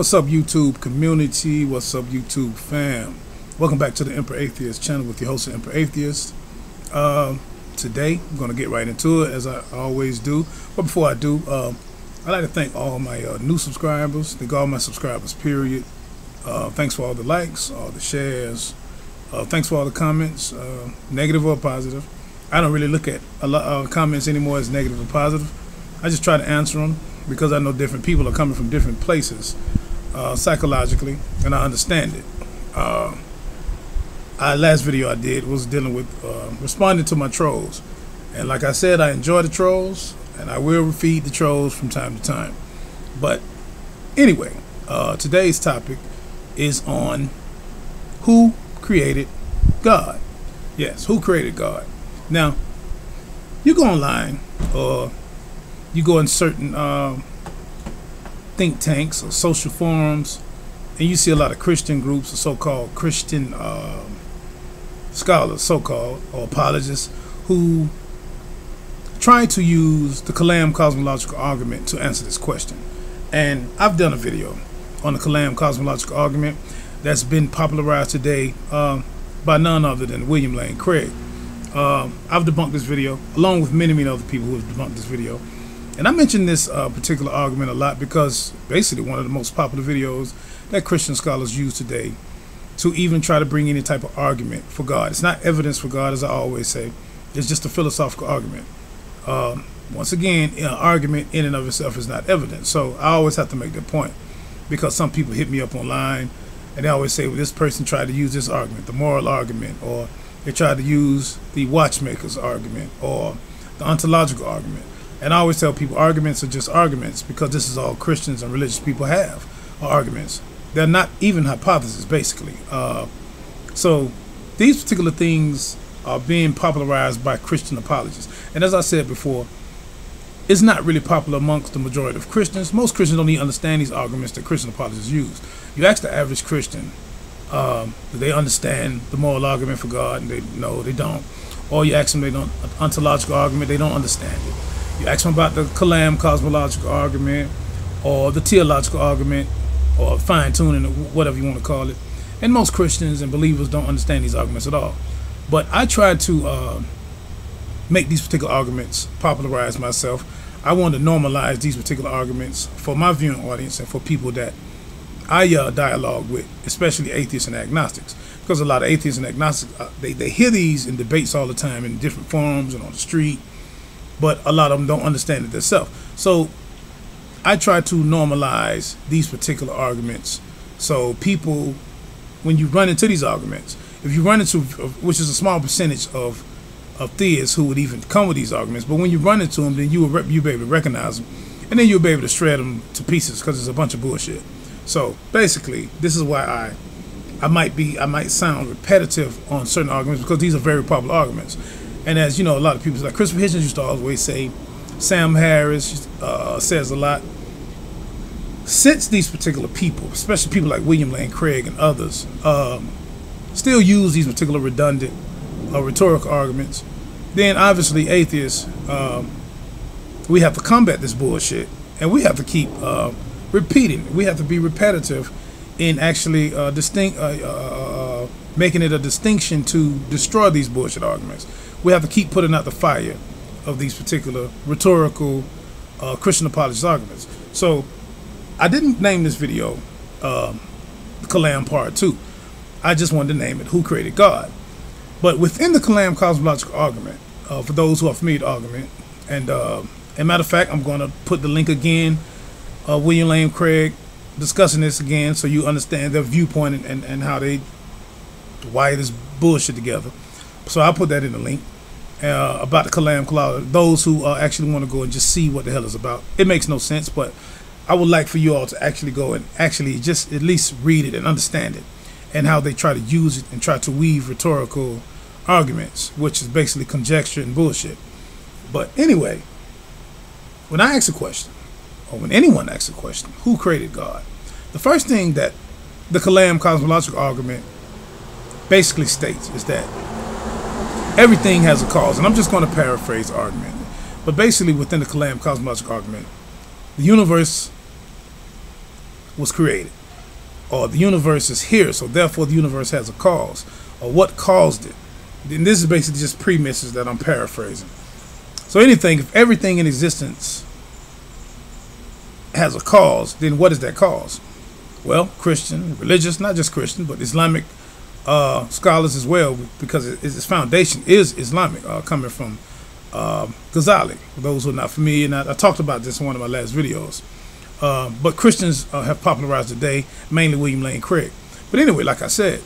What's up, YouTube community? What's up, YouTube fam? Welcome back to the Emperor Atheist channel with your host, Emperor Atheist. Today, I'm going to get right into it, as I always do. But before I do, I'd like to thank all my new subscribers. Thank all my subscribers, period. Thanks for all the likes, all the shares. Thanks for all the comments, negative or positive. I don't really look at a lot of comments anymore as negative or positive. I just try to answer them because I know different people are coming from different places psychologically, and I understand it. Last video I did was dealing with responding to my trolls, and like I said, I enjoy the trolls and I will feed the trolls from time to time. But anyway, today's topic is on who created God. Yes, who created God? Now, you go online or you go in certain think tanks or social forums, and you see a lot of Christian groups or so-called Christian scholars, so-called, or apologists, who try to use the Kalam Cosmological argument to answer this question. And I've done a video on the Kalam Cosmological argument that's been popularized today by none other than William Lane Craig. I've debunked this video along with many other people who have debunked this video. And I mention this particular argument a lot because basically one of the most popular videos that Christian scholars use today to even try to bring any type of argument for God. It's not evidence for God, as I always say. It's just a philosophical argument. Once again, an argument in and of itself is not evidence. So I always have to make that point because some people hit me up online and they always say, well, this person tried to use this argument, the moral argument, or they tried to use the watchmaker's argument or the ontological argument. And I always tell people arguments are just arguments because this is all Christians and religious people have, are arguments. They're not even hypotheses, basically. So these particular things are being popularized by Christian apologists. And as I said before, it's not really popular amongst the majority of Christians. Most Christians don't even understand these arguments that Christian apologists use. You ask the average Christian, do they understand the moral argument for God? And no, they don't. Or you ask them, they don't, ontological argument, they don't understand it. You ask them about the Kalam Cosmological argument or the theological argument or fine-tuning, whatever you want to call it. And most Christians and believers don't understand these arguments at all. But I try to make these particular arguments popularize myself. I want to normalize these particular arguments for my viewing audience and for people that I dialogue with, especially atheists and agnostics. Because a lot of atheists and agnostics, they hear these in debates all the time in different forums and on the street, but a lot of them don't understand it themselves. So I try to normalize these particular arguments. So people, when you run into these arguments, if you run into, which is a small percentage of theists who would even come with these arguments, but when you run into them, then you'll be able to recognize them, and then you'll be able to shred them to pieces because it's a bunch of bullshit. So basically, this is why I might sound repetitive on certain arguments because these are very popular arguments. And as you know, a lot of people, like Christopher Hitchens used to always say, Sam Harris says a lot. Since these particular people, especially people like William Lane Craig and others, still use these particular redundant rhetorical arguments, then obviously atheists, we have to combat this bullshit, and we have to keep repeating. We have to be repetitive in actually making it a distinction to destroy these bullshit arguments. We have to keep putting out the fire of these particular rhetorical Christian apologist arguments. So I didn't name this video the Kalam Part 2. I just wanted to name it Who Created God. But within the Kalam Cosmological argument, for those who are familiar with the argument, and matter of fact, I'm going to put the link again, William Lane Craig discussing this again so you understand their viewpoint and how they wire this bullshit together. So I'll put that in the link about the Kalam Cosmological. Those who actually want to go and just see what the hell it's about. It makes no sense, but I would like for you all to actually go and actually just at least read it and understand it, and how they try to use it and try to weave rhetorical arguments, which is basically conjecture and bullshit. But anyway, when I ask a question, or when anyone asks a question, who created God? The first thing that the Kalam Cosmological argument basically states is that everything has a cause. And I'm just going to paraphrase the argument. But basically within the Kalam Cosmological argument, the universe was created, or the universe is here, so therefore the universe has a cause, or what caused it. Then this is basically just premises that I'm paraphrasing. So if everything in existence has a cause, then what is that cause? Well, Christian, religious, not just Christian, but Islamic scholars as well, because its foundation is Islamic, coming from Ghazali. For those who are not familiar, and I talked about this in one of my last videos. But Christians have popularized today, mainly William Lane Craig. But anyway, like I said,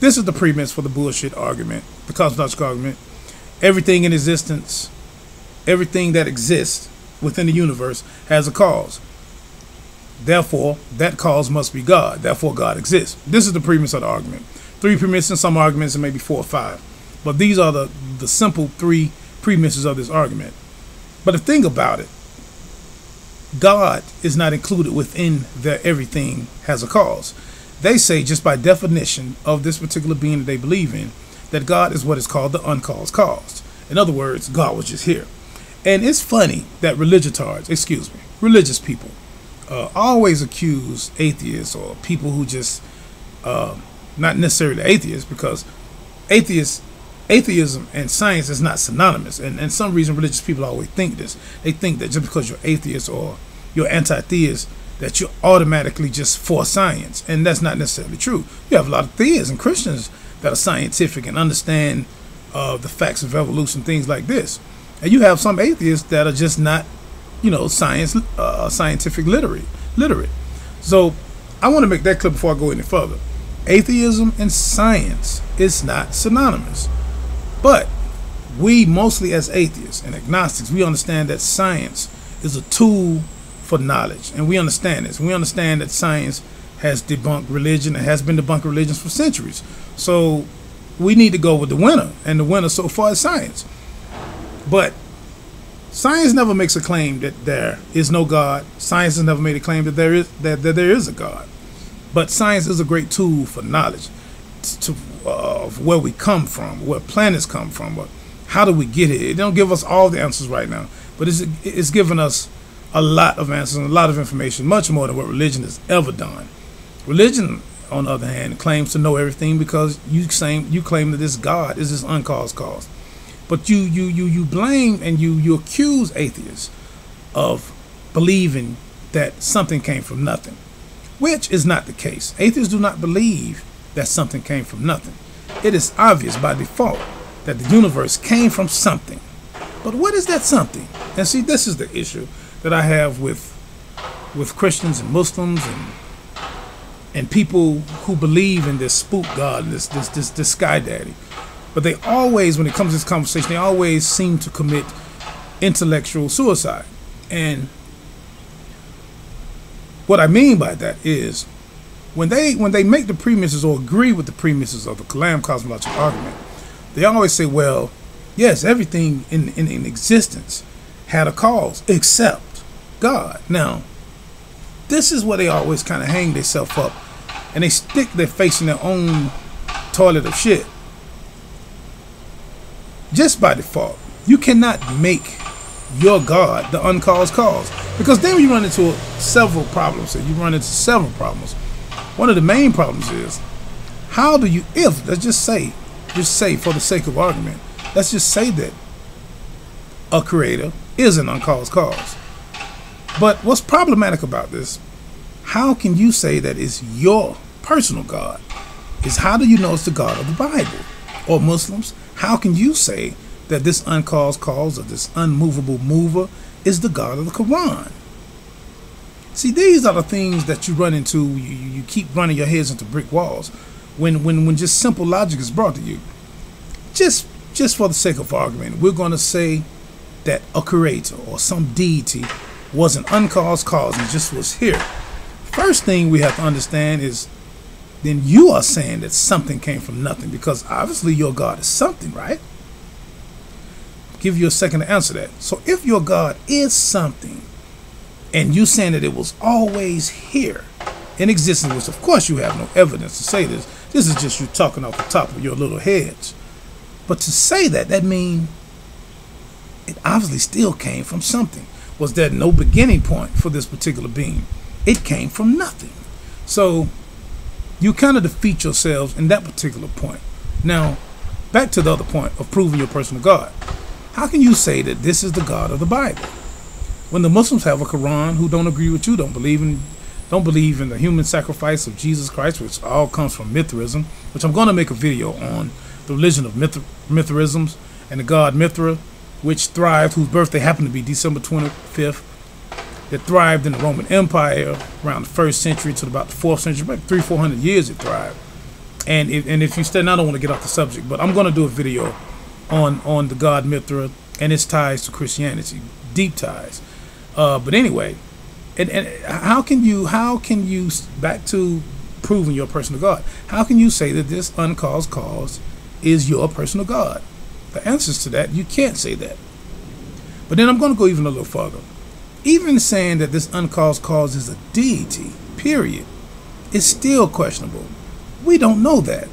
this is the premise for the bullshit argument, the cosmological argument. Everything in existence, everything that exists within the universe has a cause. Therefore, that cause must be God. Therefore, God exists. This is the premise of the argument. 3 premises, some arguments, and maybe 4 or 5. But these are the simple 3 premises of this argument. But the thing about it, God is not included within their everything has a cause. They say, just by definition of this particular being that they believe in, that God is what is called the uncaused cause. In other words, God was just here. And it's funny that religious people always accuse atheists or people who just, not necessarily atheists, because atheism and science is not synonymous. And some reason religious people always think this. They think that just because you're atheist or you're anti-theist, that you're automatically just for science. And that's not necessarily true. You have a lot of theists and Christians that are scientific and understand the facts of evolution, things like this. And you have some atheists that are just not, scientific literate. So I want to make that clear before I go any further. Atheism and science is not synonymous. But we, mostly as atheists and agnostics, we understand that science is a tool for knowledge. And we understand this. We understand that science has debunked religion and has been debunking religions for centuries. So we need to go with the winner. And the winner so far is science. But science never makes a claim that there is no God. Science has never made a claim that there is a God. But science is a great tool for knowledge, of where we come from, where planets come from, but how do we get here? It don't give us all the answers right now, but it's given us a lot of answers and a lot of information, much more than what religion has ever done. Religion, on the other hand, claims to know everything because you claim that this God is this uncaused cause. But you blame and you accuse atheists of believing that something came from nothing, which is not the case. Atheists do not believe that something came from nothing. It is obvious by default that the universe came from something. But what is that something? And see, this is the issue that I have with Christians and Muslims and people who believe in this spook God, this sky daddy. But they always, when it comes to this conversation, they always seem to commit intellectual suicide. And what I mean by that is when they make the premises or agree with the premises of the Kalam Cosmological argument, they always say, well, yes, everything in existence had a cause except God. Now, this is where they always kind of hang themselves up and they stick their face in their own toilet of shit. Just by default, you cannot make your God the uncaused cause, because then you run into several problems. One of the main problems is, how do you, let's just say for the sake of argument, let's just say that a creator is an uncaused cause. But what's problematic about this, how can you say that it's your personal God? Is how do you know it's the God of the Bible? Or Muslims, how can you say that this uncaused cause or this unmovable mover is the God of the Quran? See, these are the things that you run into. You keep running your heads into brick walls when just simple logic is brought to you. Just for the sake of argument, we're going to say that a creator or some deity was an uncaused cause and just was here. First thing we have to understand is, then you are saying that something came from nothing, because obviously your God is something, right? I'll give you a second to answer that. So if your God is something, and you saying that it was always here in existence, which of course you have no evidence to say this is just you talking off the top of your little heads. But to say that means it obviously still came from something. Was there no beginning point for this particular being? It came from nothing. So you kind of defeat yourselves in that particular point. Now, back to the other point of proving your personal God. How can you say that this is the God of the Bible when the Muslims have a Quran who don't agree with you, don't believe in the human sacrifice of Jesus Christ, which all comes from Mithraism, which I'm going to make a video on the religion of Mithraisms and the god Mithra, which thrived, whose birthday happened to be December 25th. It thrived in the Roman Empire around the 1st century to about the 4th century, about 300-400 years it thrived. And if you study, I don't want to get off the subject, but I'm going to do a video on the god Mithra and its ties to Christianity, deep ties. But anyway, and how can you, back to proving your personal God, how can you say that this uncaused cause is your personal God? The answers to that, you can't say that. But then I'm going to go even a little further. Even saying that this uncaused cause is a deity, period, is still questionable. We don't know that.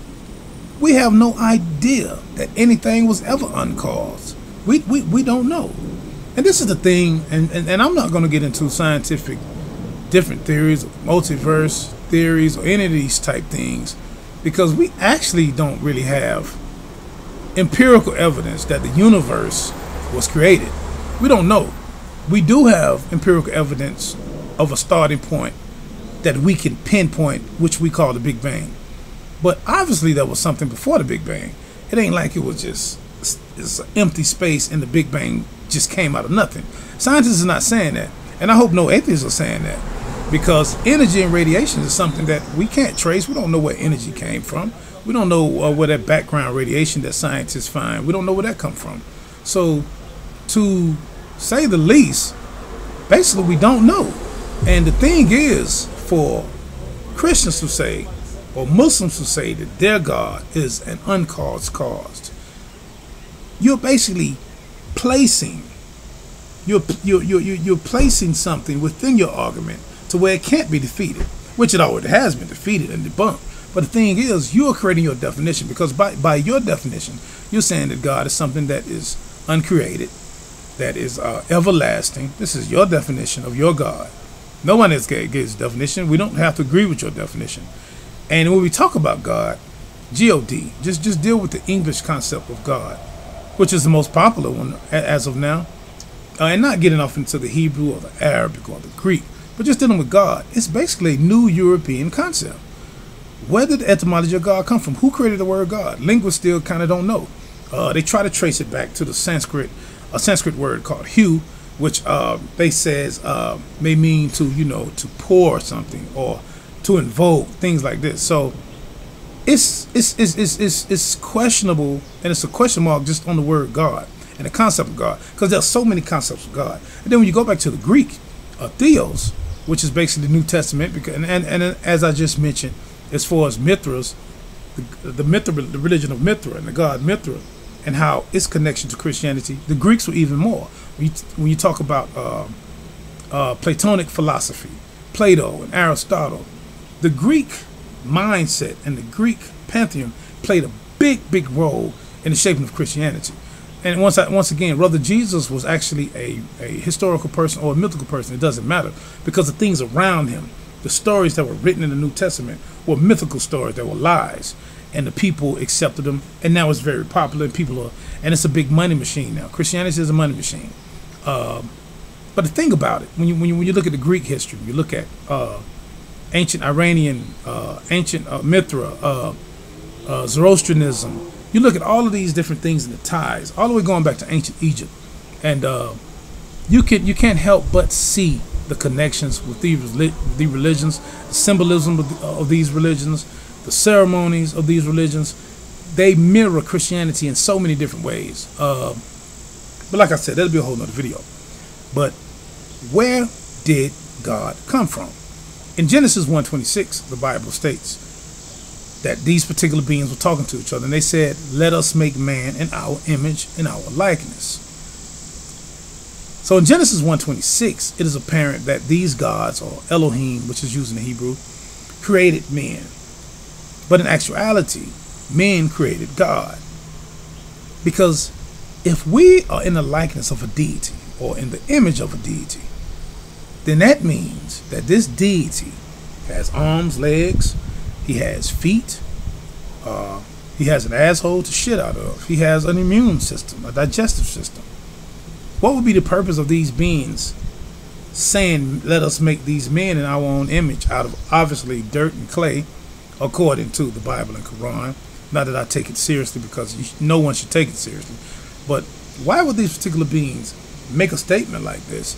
We have no idea that anything was ever uncaused. We don't know. And this is the thing, and I'm not going to get into scientific different theories, multiverse theories, or any of these type things, because we actually don't really have empirical evidence that the universe was created. We don't know. We do have empirical evidence of a starting point that we can pinpoint, which we call the Big Bang. But obviously there was something before the Big Bang. It ain't like it was just it's an empty space and the Big Bang just came out of nothing. Scientists are not saying that, and I hope no atheists are saying that, because energy and radiation is something that we can't trace. We don't know where energy came from. We don't know where that background radiation that scientists find, we don't know where that come from. So to say the least, basically we don't know. And the thing is, for Christians to say, or Muslims to say that their God is an uncaused cause, you're basically placing you're placing something within your argument to where it can't be defeated, which it already has been defeated and debunked. But the thing is, you're creating your definition, because by your definition, you're saying that God is something that is uncreated, that is everlasting. This is your definition of your God. No one else gave his definition. We don't have to agree with your definition. And when we talk about God, G-O-D, just deal with the English concept of God, which is the most popular one as of now, and not getting off into the Hebrew or the Arabic or the Greek, but just dealing with God. It's basically a new European concept. Where did the etymology of God come from? Who created the word God? Linguists still kind of don't know. They try to trace it back to the Sanskrit, a Sanskrit word called hu, which they says may mean to, to pour something or to invoke, things like this. So it's questionable, and it's a question mark just on the word God and the concept of God, because there's so many concepts of God. And then when you go back to the Greek, theos, which is basically the New Testament, because and as I just mentioned, as far as Mithras, the religion of Mithra and the god Mithra, and how its connection to Christianity, the Greeks were even more. When you talk about Platonic philosophy, Plato and Aristotle, the Greek mindset and the Greek pantheon played a big role in the shaping of Christianity. And once again, whether Jesus was actually a historical person or a mythical person, it doesn't matter, because the things around him, the stories that were written in the New Testament, were mythical stories that were lies, and the people accepted them, and now it's very popular, and it's a big money machine now. Christianity is a money machine. But the thing about it, when you look at the Greek history, you look at ancient Iranian, ancient Mithra, Zoroastrianism, you look at all of these different things in the ties, all the way going back to ancient Egypt, and you can't help but see the connections with the religions, the symbolism of these religions, the ceremonies of these religions. They mirror Christianity in so many different ways. But like I said, that'll be a whole nother video. But where did God come from? In Genesis 1:26, the Bible states that these particular beings were talking to each other, and they said, "Let us make man in our image, in our likeness." So in Genesis 1:26, it is apparent that these gods, or Elohim, which is used in the Hebrew, created men. But in actuality, men created God. Because if we are in the likeness of a deity, or in the image of a deity, then that means that this deity has arms, legs, he has feet, he has an asshole to shit out of, he has an immune system, a digestive system. What would be the purpose of these beings saying, let us make these men in our own image out of obviously dirt and clay, according to the Bible and Quran? Not that I take it seriously, because no one should take it seriously. But why would these particular beings make a statement like this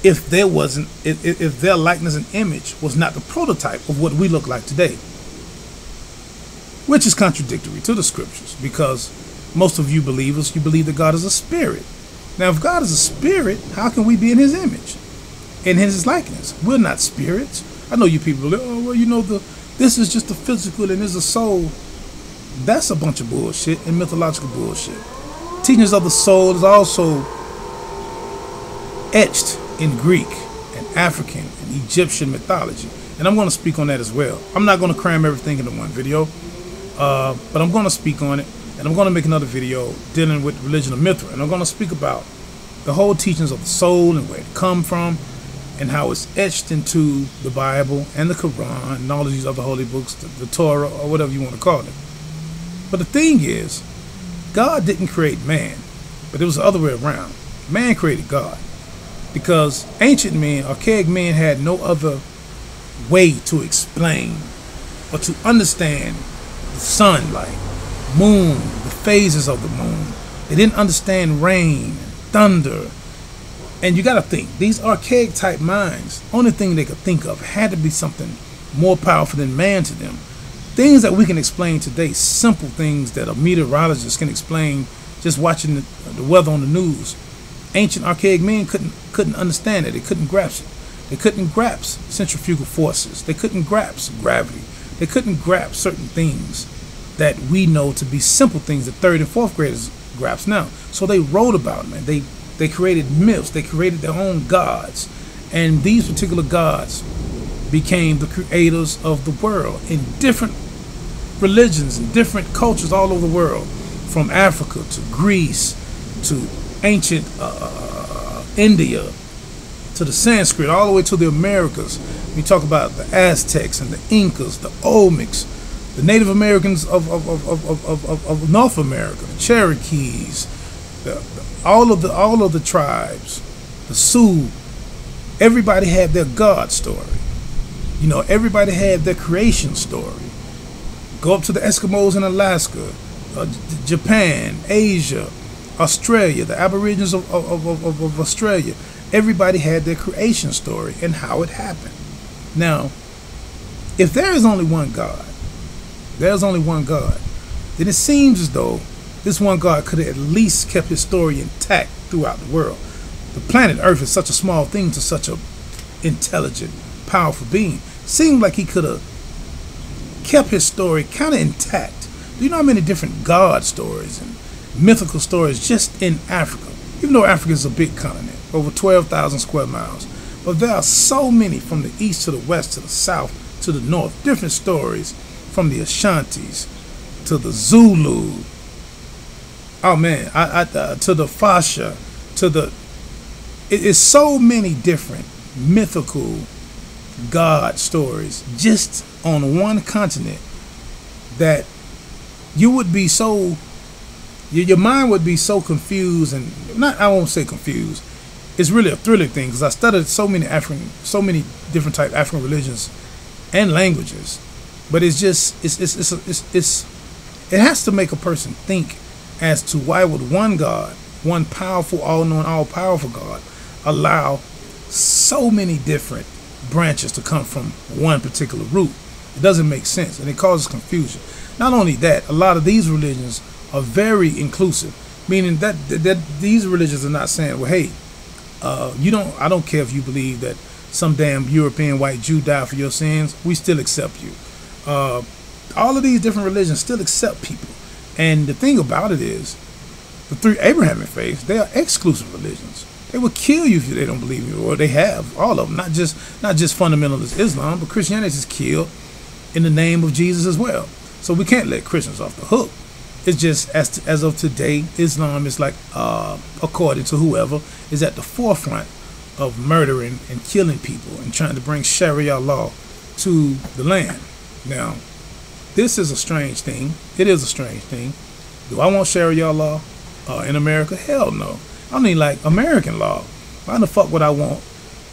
if there wasn't, if their likeness and image was not the prototype of what we look like today? Which is contradictory to the scriptures, because most of you believers, you believe that God is a spirit. Now, if God is a spirit, how can we be in his image, in his likeness? We're not spirits. I know you people, oh, well, you know, this is just the physical and there's a soul. That's a bunch of bullshit and mythological bullshit. Teachings of the soul is also etched in Greek and African and Egyptian mythology. And I'm going to speak on that as well. I'm not going to cram everything into one video, but I'm going to speak on it. And I'm going to make another video dealing with religion of Mithra. And I'm going to speak about the whole teachings of the soul and where it come from, and how it's etched into the Bible and the Quran and all of these other holy books, the Torah, or whatever you want to call it. But the thing is, God didn't create man, but it was the other way around. Man created God, because ancient men, archaic men, had no other way to explain or to understand the sunlight, moon, the phases of the moon. They didn't understand rain, thunder. And you got to think, these archaic type minds, only thing they could think of had to be something more powerful than man to them. Things that we can explain today, simple things that a meteorologist can explain just watching the weather on the news. Ancient archaic men couldn't understand it. They couldn't grasp it. They couldn't grasp centrifugal forces. They couldn't grasp gravity. They couldn't grasp certain things that we know to be simple things that third and fourth graders grasp now. So they wrote about them, and they created myths. They created their own gods, and these particular gods became the creators of the world in different religions and different cultures all over the world, from Africa to Greece to ancient India to the Sanskrit, all the way to the Americas. We talk about the Aztecs and the Incas, the Olmecs, the Native Americans of North America, the Cherokees, all of the tribes, the Sioux. Everybody had their God story. You know, everybody had their creation story. Go up to the Eskimos in Alaska, Japan, Asia, Australia, the Aborigines of Australia. Everybody had their creation story and how it happened. Now, if there is only one God, there's only one God, then it seems as though this one God could have at least kept his story intact throughout the world. The planet Earth is such a small thing to such a intelligent, powerful being. Seemed like he could have kept his story kind of intact. Do you know how many different God stories and mythical stories just in Africa? Even though Africa is a big continent, over 12,000 square miles, but there are so many from the east to the west to the south to the north, different stories, from the Ashantis to the Zulu, oh man, to the Fasha, to the, it is so many different mythical God stories just on one continent that you would be so, your mind would be so confused, and not, I won't say confused, it's really a thrilling thing, because I studied so many different type African religions and languages. But it's just, it has to make a person think as to why would one God, one powerful, all-knowing, all-powerful God, allow so many different branches to come from one particular root. It doesn't make sense, and it causes confusion. Not only that, a lot of these religions are very inclusive, meaning that these religions are not saying, well, hey, I don't care if you believe that some damn European white Jew died for your sins, we still accept you. All of these different religions still accept people. And the thing about it is, the three Abrahamic faiths, they are exclusive religions. They will kill you if they don't believe you, or they have, all of them, not just fundamentalist Islam, but Christianity is killed in the name of Jesus as well. So we can't let Christians off the hook. It's just, as of today, Islam is like, according to whoever, is at the forefront of murdering and killing people and trying to bring Sharia law to the land. Now, this is a strange thing. It is a strange thing. Do I want Sharia law in America? Hell no. I don't even like American law. Why the fuck would I want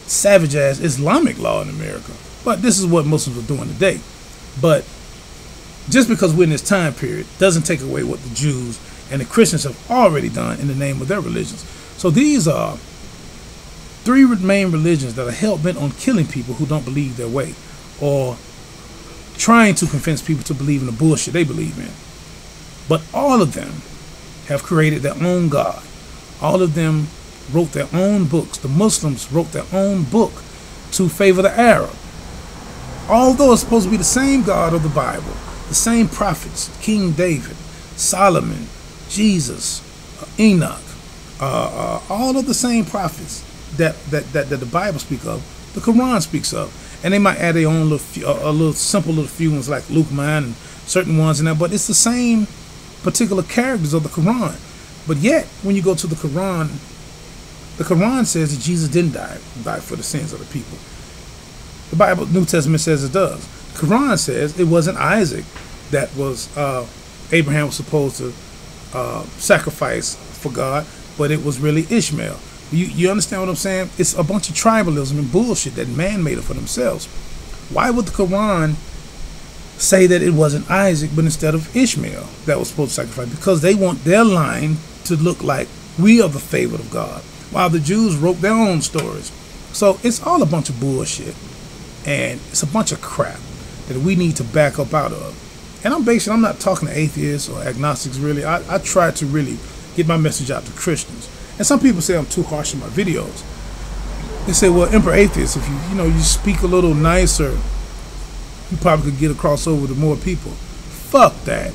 savage-ass Islamic law in America? But this is what Muslims are doing today. But just because we're in this time period doesn't take away what the Jews and the Christians have already done in the name of their religions. So these are three main religions that are hell-bent on killing people who don't believe their way, or trying to convince people to believe in the bullshit they believe in. But all of them have created their own God. All of them wrote their own books. The Muslims wrote their own book to favor the Arab. Although it's supposed to be the same God of the Bible, the same prophets, King David, Solomon, Jesus, Enoch, all of the same prophets that the Bible speaks of, the Quran speaks of. And they might add their own little simple little few ones like Luke, man, and certain ones in there, but it's the same particular characters of the Quran. But yet, when you go to the Quran says that Jesus didn't die for the sins of the people. The Bible, New Testament, says it does. The Quran says it wasn't Isaac that was Abraham was supposed to sacrifice for God, but it was really Ishmael. You understand what I'm saying? It's a bunch of tribalism and bullshit that man made it for themselves. Why would the Quran say that it wasn't Isaac, but instead of Ishmael that was supposed to sacrifice? Because they want their line to look like we are the favored of God, while the Jews wrote their own stories. So it's all a bunch of bullshit, and it's a bunch of crap that we need to back up out of. And I'm not talking to atheists or agnostics, really. I try to really get my message out to Christians. And some people say I'm too harsh in my videos. They say, well, Emperor Atheist, if you speak a little nicer, you probably could get across over to more people. Fuck that.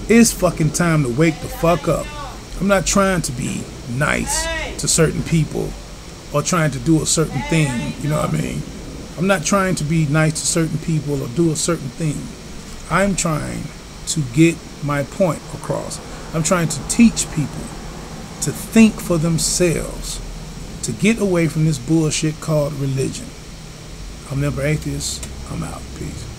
It's fucking time to wake the fuck up. I'm not trying to be nice to certain people or trying to do a certain thing, you know what I mean? I'm not trying to be nice to certain people or do a certain thing. I'm trying to get my point across. I'm trying to teach people to think for themselves, to get away from this bullshit called religion. I'm Emperor Atheist. I'm out. Peace.